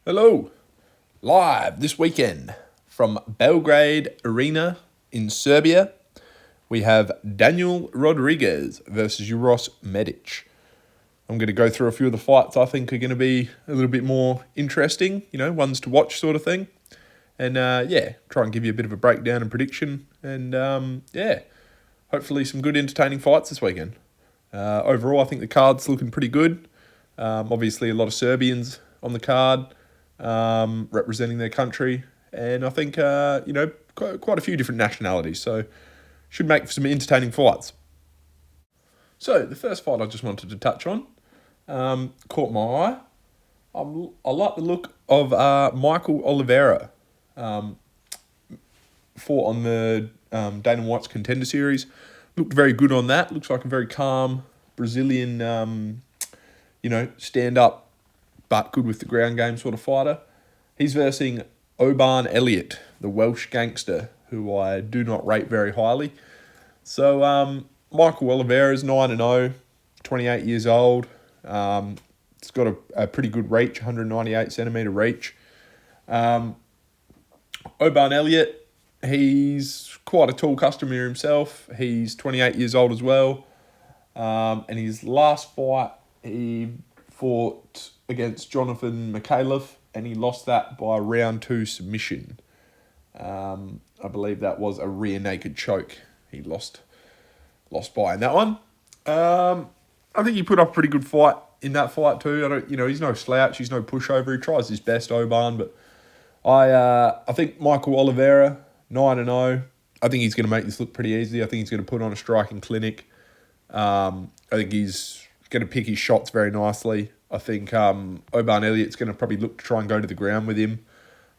Hello, live this weekend from Belgrade Arena in Serbia. We have Daniel Rodriguez versus Uros Medic. I'm going to go through a few of the fights I think are going to be a little bit more interesting, ones to watch sort of thing. And try and give you a bit of a breakdown and prediction. And hopefully some good entertaining fights this weekend. Overall, I think the card's looking pretty good. Obviously, a lot of Serbians on the card. Representing their country, and I think quite a few different nationalities, so should make for some entertaining fights. So the first fight I just wanted to touch on caught my eye. I like the look of Michael Oliveira. Fought on the Dana White's Contender Series. Looked very good on that. Looks like a very calm Brazilian, stand up but good with the ground game sort of fighter. He's versing Oban Elliott, the Welsh gangster, who I do not rate very highly. So Michael Oliveira is 9-0, 28 years old. It's got a pretty good reach, 198 centimetre reach. Oban Elliott, he's quite a tall customer himself. He's 28 years old as well. And his last fight, he fought against Jonathan Mikhailov, and he lost that by round 2 submission. I believe that was a rear naked choke. He lost by in that one. I think he put up a pretty good fight in that fight too. He's no slouch, he's no pushover. He tries his best, Oban, but I think Michael Oliveira, 9-0. I think he's going to make this look pretty easy. I think he's going to put on a striking clinic. I think he's going to pick his shots very nicely. I think Oban Elliott's going to probably look to try and go to the ground with him.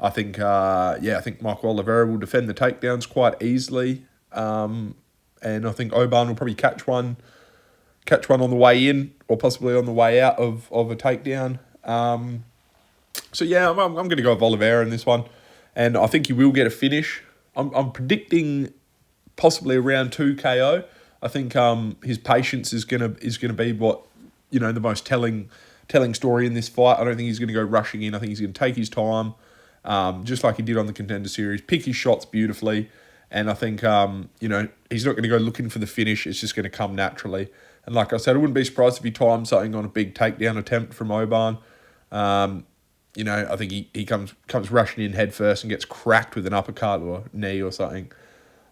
I think Michael Oliveira will defend the takedowns quite easily. And I think Oban will probably catch one on the way in or possibly on the way out of a takedown. I'm going to go with Oliveira in this one. And I think he will get a finish. I'm predicting possibly a round 2 KO. I think his patience is gonna be what the most telling story in this fight. I don't think he's going to go rushing in. I think he's going to take his time, just like he did on the Contender Series, pick his shots beautifully, and I think he's not going to go looking for the finish. It's just going to come naturally. And like I said, I wouldn't be surprised if he timed something on a big takedown attempt from Oban. I think he comes rushing in head first and gets cracked with an uppercut or knee or something.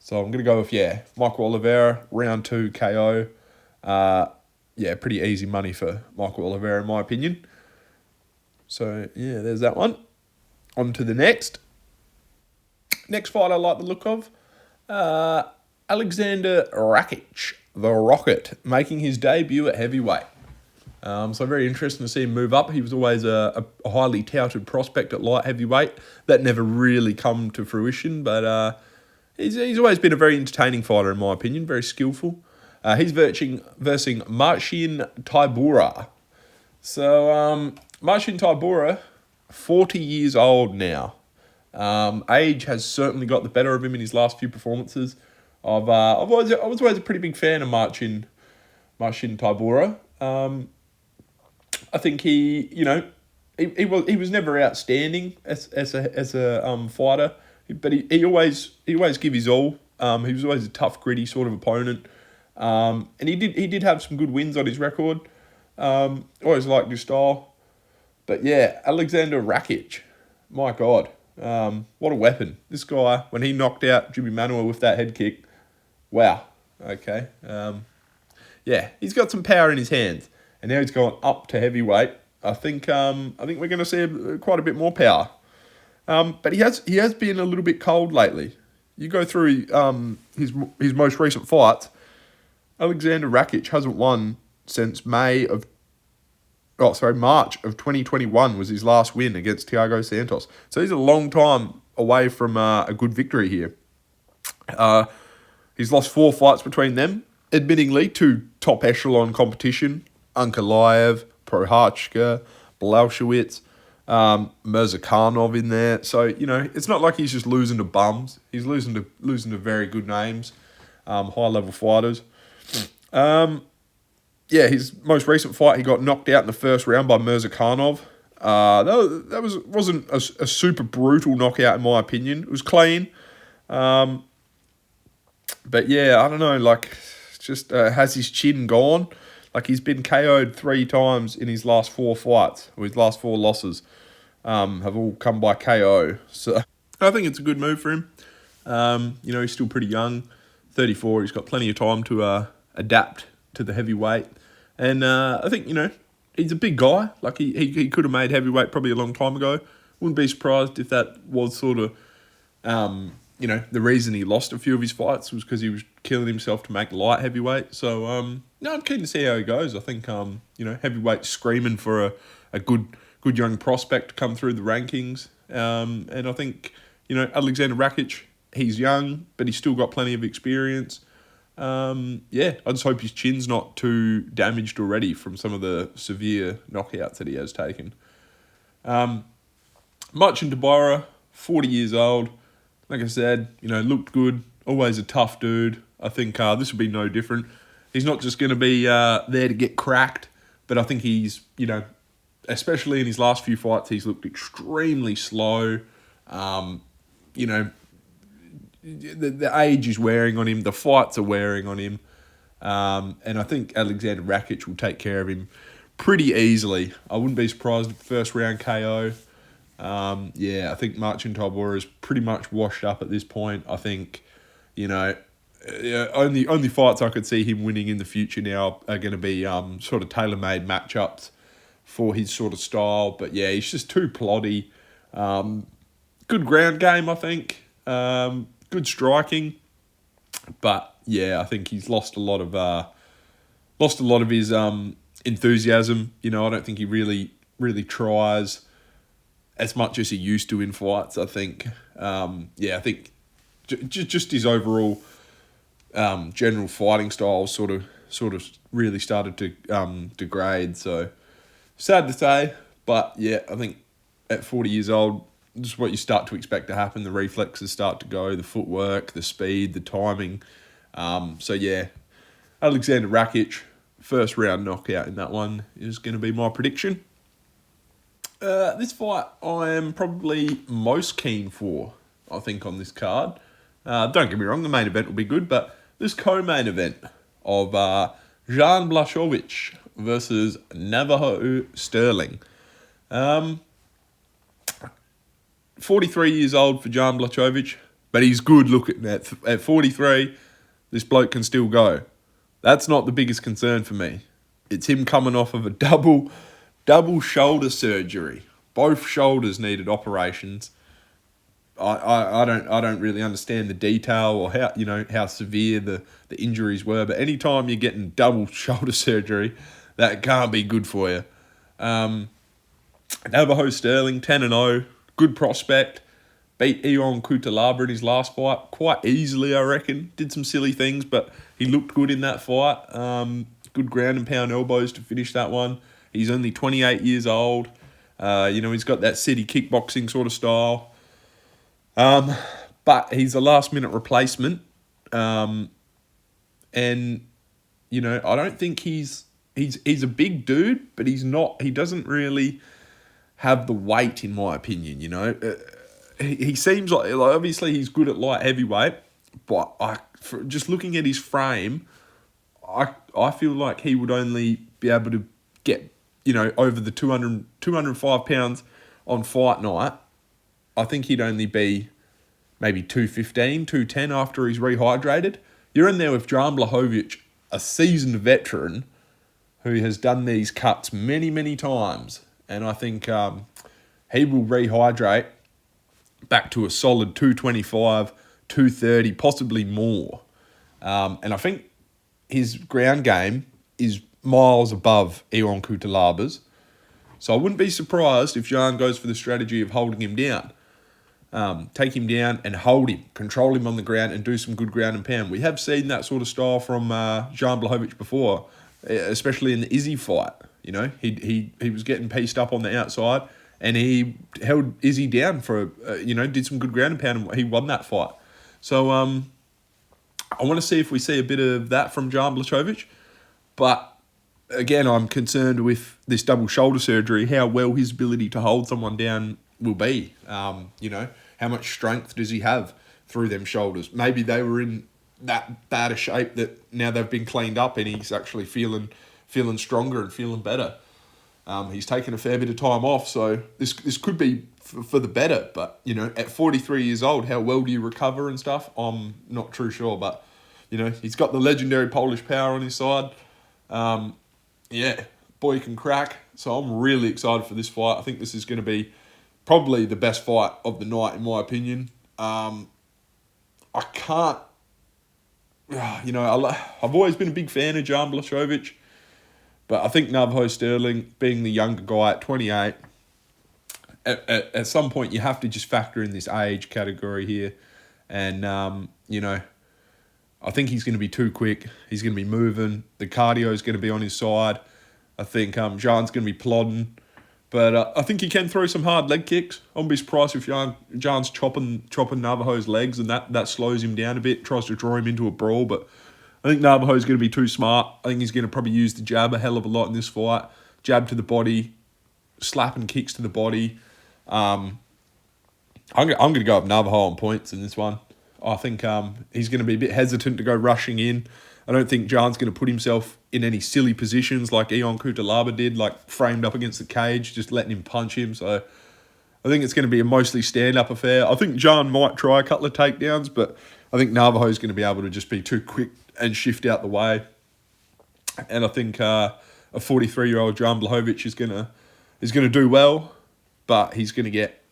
So I'm going to go with, Michael Oliveira, round 2 KO. Pretty easy money for Michael Oliveira in my opinion. So, there's that one. On to the next. Next fight I like the look of. Alexander Rakic, the Rocket, making his debut at heavyweight. So very interesting to see him move up. He was always a highly touted prospect at light heavyweight. That never really come to fruition, but he's always been a very entertaining fighter in my opinion, very skillful. He's versing Marcin Tybura. So Marcin Tybura, 40 years old now. Age has certainly got the better of him in his last few performances. I was always a pretty big fan of Marcin Tybura. I think he was never outstanding as a fighter, but he always give his all. He was always a tough, gritty sort of opponent. And he did have some good wins on his record. Always liked his style. But Alexander Rakic, my God, what a weapon. This guy, when he knocked out Jimmy Manuel with that head kick, wow. Okay. He's got some power in his hands. And now he's gone up to heavyweight. I think we're going to see quite a bit more power. But he has been a little bit cold lately. You go through his most recent fights, Alexander Rakic hasn't won since March of 2021 was his last win against Thiago Santos. So he's a long time away from a good victory here. He's lost 4 fights between them. Admittingly, to top echelon competition, Ankalaev, Prohachka, Blachowicz, Mirzakhanov in there. So, it's not like he's just losing to bums. He's losing to very good names, high-level fighters. His most recent fight, he got knocked out in the first round by Mirzakhanov. Wasn't a super brutal knockout in my opinion. It was clean. But yeah, I don't know, like, just has his chin gone? Like, he's been KO'd 3 times in his last 4 fights, or his last 4 losses, have all come by KO. So I think it's a good move for him. He's still pretty young, 34. He's got plenty of time to adapt to the heavyweight. And I think, he's a big guy. Like, he could have made heavyweight probably a long time ago. Wouldn't be surprised if that was sort of the reason he lost a few of his fights was because he was killing himself to make light heavyweight. So, I'm keen to see how he goes. I think, heavyweight's screaming for a good young prospect to come through the rankings. And I think, Alexander Rakic, he's young, but he's still got plenty of experience. I just hope his chin's not too damaged already from some of the severe knockouts that he has taken. Marcin Tybura, 40 years old. Like I said, looked good. Always a tough dude. I think this will be no different. He's not just going to be there to get cracked, but I think he's, especially in his last few fights, he's looked extremely slow. The age is wearing on him. The fights are wearing on him. And I think Alexander Rakic will take care of him pretty easily. I wouldn't be surprised if first round KO. I think Marcin Tybura is pretty much washed up at this point. I think, only fights I could see him winning in the future now are going to be sort of tailor-made matchups for his sort of style. But yeah, he's just too ploddy. Good ground game, I think. Good striking. But yeah, I think he's lost a lot of his enthusiasm. I don't think he really tries as much as he used to in fights. I think, I think just his overall general fighting style sort of really started to degrade. So sad to say, but yeah, I think at 40 years old, just what you start to expect to happen. The reflexes start to go, the footwork, the speed, the timing. Alexander Rakic, first round knockout in that one is going to be my prediction. This fight I am probably most keen for, I think, on this card. Don't get me wrong, the main event will be good, but this co-main event of Jan Blachowicz versus Navajo Sterling. 43 years old for Jan Blachowicz, but he's good looking. At 43, this bloke can still go. That's not the biggest concern for me. It's him coming off of a double shoulder surgery. Both shoulders needed operations. I don't really understand the detail or how severe the injuries were, but anytime you're getting double shoulder surgery, that can't be good for you. Navajo Sterling, 10-0, good prospect. Beat Ion Cutelaba in his last fight quite easily, I reckon. Did some silly things, but he looked good in that fight. Good ground and pound elbows to finish that one. He's only 28 years old. He's got that city kickboxing sort of style. But he's a last-minute replacement. I don't think he's a big dude, but he doesn't really have the weight, in my opinion, He seems like obviously he's good at light heavyweight, but just looking at his frame, I feel like he would only be able to get, over the 205 pounds on fight night. I think he'd only be maybe 215, 210 after he's rehydrated. You're in there with Jan Blachowicz, a seasoned veteran who has done these cuts many, many times. And I think he will rehydrate back to a solid 225, 230, possibly more. And I think his ground game is miles above Ion Cutelaba's. So I wouldn't be surprised if Jan goes for the strategy of holding him down. Take him down and hold him, control him on the ground and do some good ground and pound. We have seen that sort of style from Jan Blachowicz before, especially in the Izzy fight. He was getting pieced up on the outside and he held Izzy down for, did some good ground and pound and he won that fight. So I want to see if we see a bit of that from Jan Blachowicz. But again, I'm concerned with this double shoulder surgery, how well his ability to hold someone down will be. How much strength does he have through them shoulders? Maybe they were in that bad a shape that now they've been cleaned up and he's actually feeling stronger and feeling better. He's taken a fair bit of time off, so this could be for the better. But, at 43 years old, how well do you recover and stuff? I'm not too sure, but, he's got the legendary Polish power on his side. Boy can crack. So I'm really excited for this fight. I think this is going to be probably the best fight of the night, in my opinion. I can't, I've always been a big fan of Jan Blachowicz, but I think Navajo Sterling, being the younger guy at 28, at some point you have to just factor in this age category here. And, I think he's going to be too quick. He's going to be moving. The cardio is going to be on his side. I think Jan's going to be plodding. But I think he can throw some hard leg kicks. I wouldn't be surprised if Jan's chopping Navajo's legs and that slows him down a bit, tries to draw him into a brawl. But I think Navajo's going to be too smart. I think he's going to probably use the jab a hell of a lot in this fight. Jab to the body, slapping kicks to the body. I'm going to go up Navajo on points in this one. I think he's going to be a bit hesitant to go rushing in. I don't think Jan's going to put himself in any silly positions like Ion Kutalaba did, like framed up against the cage, just letting him punch him. So I think it's going to be a mostly stand-up affair. I think Jan might try a couple of takedowns, but I think Navajo's going to be able to just be too quick and shift out the way. And I think a 43-year-old Jan Blachowicz is going to do well, but he's going to get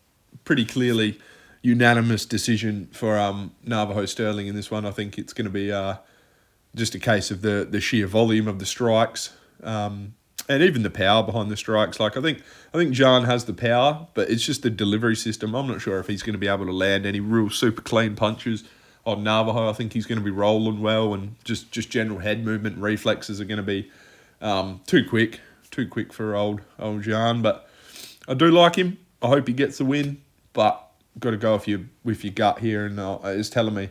pretty clearly unanimous decision for Navajo Sterling in this one. I think it's going to be just a case of the sheer volume of the strikes and even the power behind the strikes. Like I think Jan has the power, but it's just the delivery system. I'm not sure if he's going to be able to land any real super clean punches on Navajo. I think he's going to be rolling well, and just general head movement and reflexes are going to be too quick for old Jan. But I do like him. I hope he gets the win, but got to go with your gut here, and it's telling me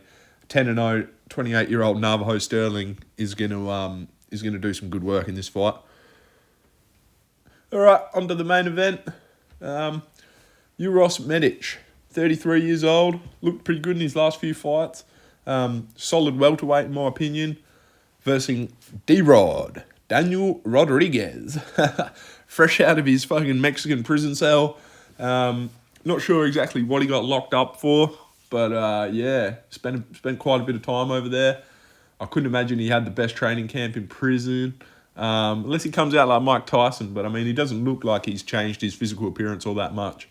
10-0, 28-year-old Navajo Sterling is going to do some good work in this fight. All right, on to the main event. Uros Medic, 33 years old, looked pretty good in his last few fights. Solid welterweight in my opinion, versus D-Rod, Daniel Rodriguez, fresh out of his fucking Mexican prison cell. Not sure exactly what he got locked up for, but spent quite a bit of time over there. I couldn't imagine he had the best training camp in prison, unless he comes out like Mike Tyson. But I mean, he doesn't look like he's changed his physical appearance all that much.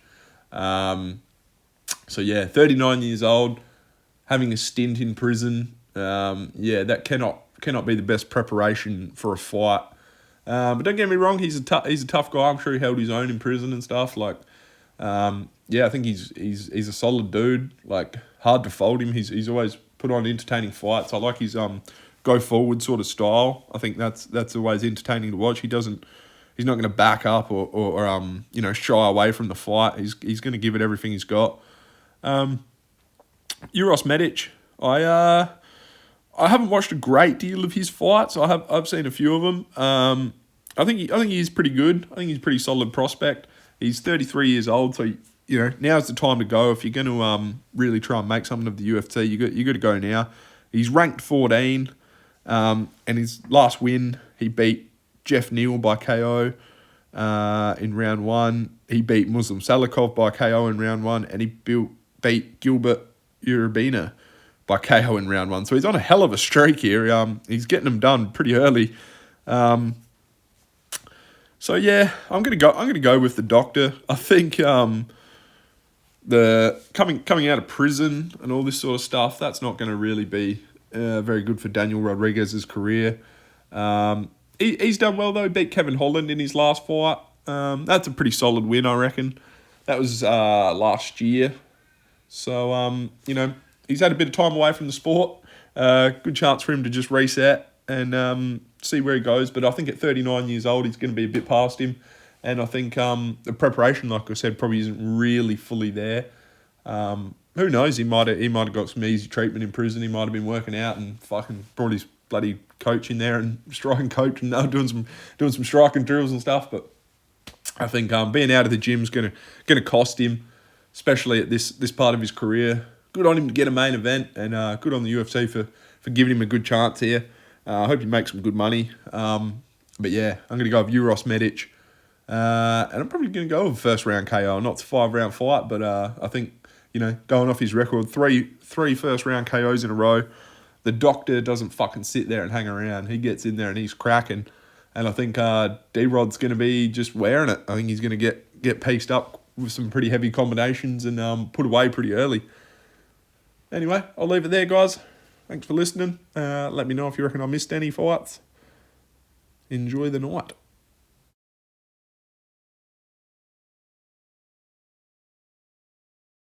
39 years old, having a stint in prison. That cannot be the best preparation for a fight. But don't get me wrong, he's a tough guy. I'm sure he held his own in prison and stuff. I think he's a solid dude. Like, hard to fold him. He's always put on entertaining fights. I like his go forward sort of style. I think that's always entertaining to watch. He's not going to back up or shy away from the fight. He's going to give it everything he's got. Uros Medic, I haven't watched a great deal of his fights. I've seen a few of them. I think he's pretty good. I think he's a pretty solid prospect. He's 33 years old, so now's the time to go. If you're going to really try and make something of the UFC, you got to go now. He's ranked 14, and his last win, he beat Jeff Neal by KO in round 1. He beat Muslim Salikov by KO in round 1, and he beat Gilbert Urubina by KO in round 1. So he's on a hell of a streak here. He's getting them done pretty early. I'm gonna go with the doctor. I think the coming out of prison and all this sort of stuff, that's not going to really be very good for Daniel Rodriguez's career. He's done well though. He beat Kevin Holland in his last fight. That's a pretty solid win, I reckon. That was last year. So he's had a bit of time away from the sport. Good chance for him to just reset and see where he goes. But I think at 39 years old, he's going to be a bit past him. And I think the preparation, like I said, probably isn't really fully there. Who knows? He might have got some easy treatment in prison. He might have been working out and fucking brought bloody coach in there and striking coach and doing some striking drills and stuff. But I think being out of the gym is gonna cost him, especially at this part of his career. Good on him to get a main event, and good on the UFC for giving him a good chance here. I hope he makes some good money. But yeah, I'm going to go with Uros Medic. And I'm probably going to go with a first round KO. Not a 5-round fight, but I think, going off his record, three first round KOs in a row. The doctor doesn't fucking sit there and hang around. He gets in there and he's cracking. And I think D-Rod's going to be just wearing it. I think he's going to get pieced up with some pretty heavy combinations and put away pretty early. Anyway, I'll leave it there, guys. Thanks for listening. Let me know if you reckon I missed any fights. Enjoy the night.